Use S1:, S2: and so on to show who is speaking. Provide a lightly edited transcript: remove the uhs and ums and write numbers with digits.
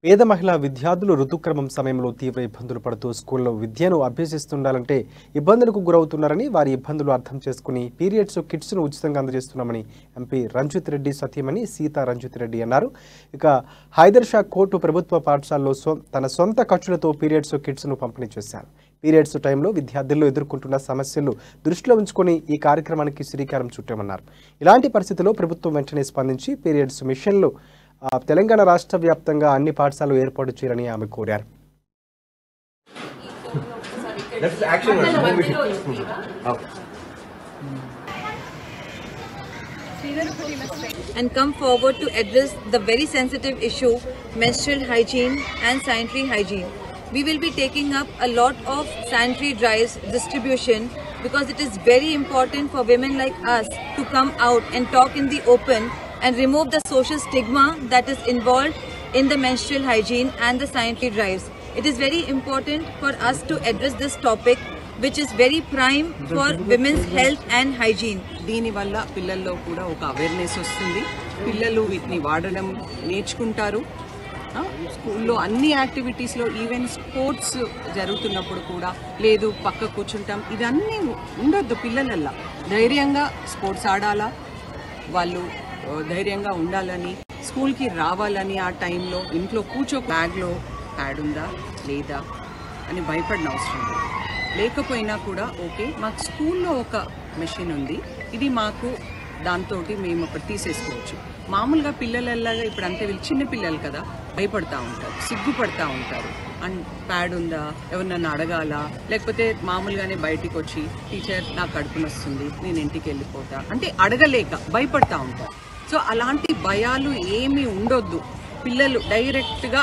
S1: పేద మహిళా విద్యార్థులు ఋతుక్రమం సమయంలో తీవ్ర ఇబ్బందులు పడుతూ స్కూల్లో విద్యను అభ్యసిస్తుండాలంటే ఇబ్బందులకు గురవుతున్నారని వారి ఇబ్బందులు అర్థం చేసుకుని పీరియడ్స్ కిట్స్ను ఉచితంగా అందజేస్తున్నామని ఎంపీ రంజిత్ రెడ్డి సతీమణి సీతా రంజిత్ రెడ్డి అన్నారు. ఇక హైదర్ షా కోర్టు ప్రభుత్వ పాఠశాలలో తన సొంత ఖర్చులతో పీరియడ్స్ కిట్స్ను పంపిణీ చేశారు. పీరియడ్స్ టైంలో విద్యార్థులు ఎదుర్కొంటున్న సమస్యలు దృష్టిలో ఉంచుకొని ఈ కార్యక్రమానికి శ్రీకారం చుట్టామన్నారు. ఇలాంటి పరిస్థితుల్లో ప్రభుత్వం వెంటనే స్పందించి పీరియడ్స్ మిషన్లు తెలంగాణ రాష్ట్ర వ్యాప్తంగా అన్ని పాఠశాలలు ఏర్పాటు చేయాలని ఆమె కోరారు.
S2: And come forward to address the very sensitive issue, menstrual hygiene and sanitary hygiene. We will be taking up a lot of sanitary drives distribution because it is very important for women like us to come out and talk in the open and remove the social stigma that is involved in the menstrual hygiene and the sanitary drives. It is very important for us to address this topic, which is very prime for women's health and hygiene.
S3: దీని వల్ల పిల్లల్లో కూడా ఒక awareness వస్తుంది. పిల్లలు వీటిని వాడడం నేర్చుకుంటారు. స్కూల్లో అన్ని యాక్టివిటీస్లో ఈవెన్ స్పోర్ట్స్ జరుగుతున్నప్పుడు కూడా లేదు పక్క కూర్చుంటాం, ఇదన్నీ ఉండొద్దు. పిల్లలల్లా ధైర్యంగా స్పోర్ట్స్ ఆడాలా, వాళ్ళు ధైర్యంగా ఉండాలని, స్కూల్కి రావాలని, ఆ టైంలో ఇంట్లో బ్యాగ్లో ప్యాడ్ ఉందా లేదా అని భయపడిన అవసరం లేదు. లేకపోయినా కూడా ఓకే, మాకు స్కూల్లో ఒక మెషిన్ ఉంది, ఇది మాకు దాంతో మేము ఒకటి తీసేసుకోవచ్చు. మామూలుగా పిల్లలలాగా ఇప్పుడు అంతే, వీళ్ళు చిన్న పిల్లలు కదా, భయపడతా ఉంటారు, సిగ్గుపడతా ఉంటారు. అండ్ ప్యాడ్ ఉందా, ఎవరినన్నా అడగాలా, లేకపోతే మామూలుగానే బయటికి వచ్చి టీచర్ నాకు కడుపు నొస్తుంది నేను ఇంటికి వెళ్ళిపోతా అంటే అడగలేక భయపడతా ఉంటారు. సో అలాంటి భయాలు ఏమీ ఉండొద్దు. పిల్లలు డైరెక్ట్గా